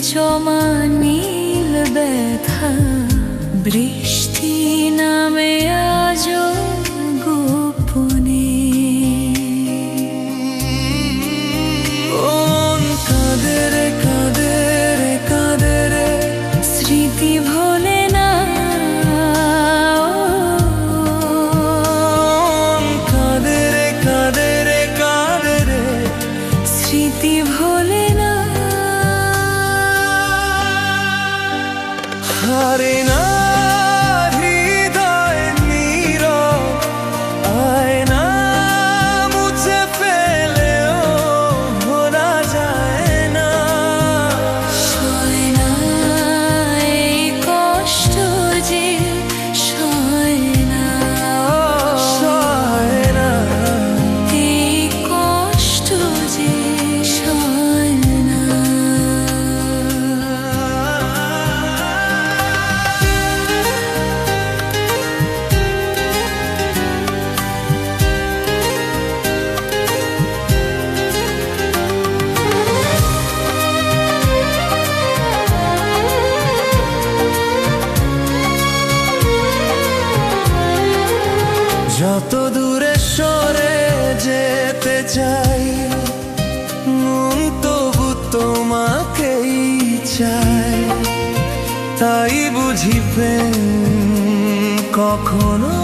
জমা নীল ব্যথা বৃষ্টি নামে আজো গোপনে। মন কাঁদে রে কাঁদে রে কাঁদে রে, স্মৃতি ভোলে না। মন কাঁদে রে কাঁদে রে কাঁদে রে, স্মৃতি ভোলে না। হারে না হৃদয় নীরব আয়না, মুছে ফেলেও ভোলা যায় না। সয় না এই কষ্ট যে সয় না, সয় না এই কষ্ট যে সয় না। যত দূরে সরে যেতে চাই, মন তবু তোমাকেই চায়। তাই বুঝি প্রেম কখনো